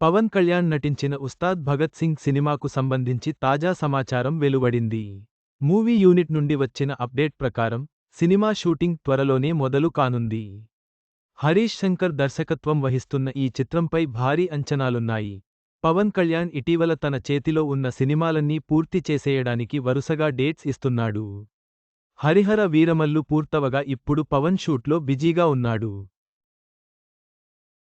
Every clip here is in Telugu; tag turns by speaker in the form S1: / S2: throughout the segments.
S1: పవన్ కళ్యాణ్ నటించిన ఉస్తాద్ భగత్ సింగ్ సినిమాకు సంబంధించి తాజా సమాచారం వెలువడింది. మూవీ యూనిట్ నుండి వచ్చిన అప్డేట్ ప్రకారం, సినిమా షూటింగ్ త్వరలోనే మొదలు కానుంది. హరీష్ శంకర్ దర్శకత్వం వహిస్తున్న ఈ చిత్రంపై భారీ అంచనాలున్నాయి. పవన్ కళ్యాణ్ ఇటీవల తన చేతిలో ఉన్న సినిమాలన్నీ పూర్తి చేసేయడానికి వరుసగా డేట్స్ ఇస్తున్నాడు. హరిహర వీరమల్లు పూర్తవగా ఇప్పుడు పవన్ షూట్లో బిజీగా ఉన్నాడు.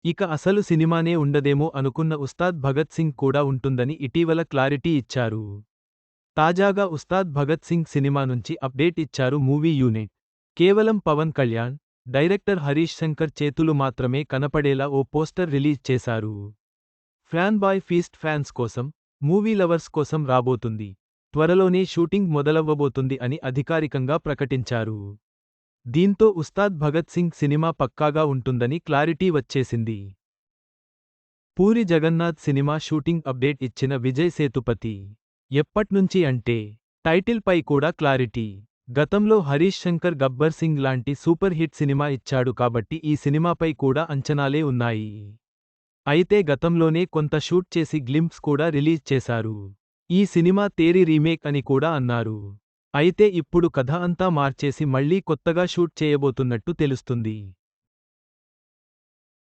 S1: ఇక అసలు సినిమానే ఉండదేమో అనుకున్న ఉస్తాద్ భగత్ సింగ్ కూడా ఉంటుందని ఇటీవల క్లారిటీ ఇచ్చారు. తాజాగా ఉస్తాద్ భగత్ సింగ్ సినిమా నుంచి అప్డేట్ ఇచ్చారు మూవీ యూనిట్. కేవలం పవన్ కళ్యాణ్, డైరెక్టర్ హరీష్ శంకర్ చేతులు మాత్రమే కనపడేలా ఓ పోస్టర్ రిలీజ్ చేశారు. ఫ్యాన్ బాయ్ ఫీస్ట్ ఫ్యాన్స్ కోసం, మూవీ లవర్స్ కోసం రాబోతుంది. త్వరలోనే షూటింగ్ మొదలవ్వబోతుంది అని అధికారికంగా ప్రకటించారు. దీంతో ఉస్తాద్ భగత్ సింగ్ సినిమా పక్కాగా ఉంటుందని క్లారిటీ వచ్చేసింది. Puri Jagannadh cinema shooting update ఇచ్చిన విజయ్ సేతుపతి. ఎప్పట్నుంచి అంటే, టైటిల్ పై కూడా క్లారిటీ. గతంలో హరీష్ శంకర్ గబ్బర్ సింగ్ లాంటి సూపర్ హిట్ సినిమా ఇచ్చాడు కాబట్టి ఈ సినిమాపై కూడా అంచనాలే ఉన్నాయి. అయితే గతంలోనే కొంత షూట్ చేసి గ్లింప్స్ కూడా రిలీజ్ చేశారు. ఈ సినిమా తేరి రీమేక్ అని కూడా అన్నారు. అయితే ఇప్పుడు కథ అంతా మార్చేసి మళ్లీ కొత్తగా షూట్ చేయబోతున్నట్టు తెలుస్తుంది.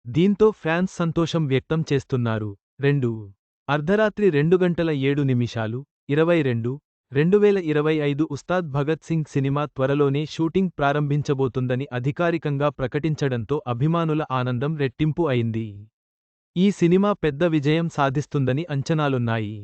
S1: దీంతో ఫ్యాన్స్ సంతోషం వ్యక్తం చేస్తున్నారు. అర్ధరాత్రి 2:07:22, 2025 ఉస్తాద్ భగత్ సింగ్ సినిమా త్వరలోనే షూటింగ్ ప్రారంభించబోతుందని అధికారికంగా ప్రకటించడంతో అభిమానుల ఆనందం రెట్టింపు అయింది. ఈ సినిమా పెద్ద విజయం సాధిస్తుందని అంచనాలున్నాయి.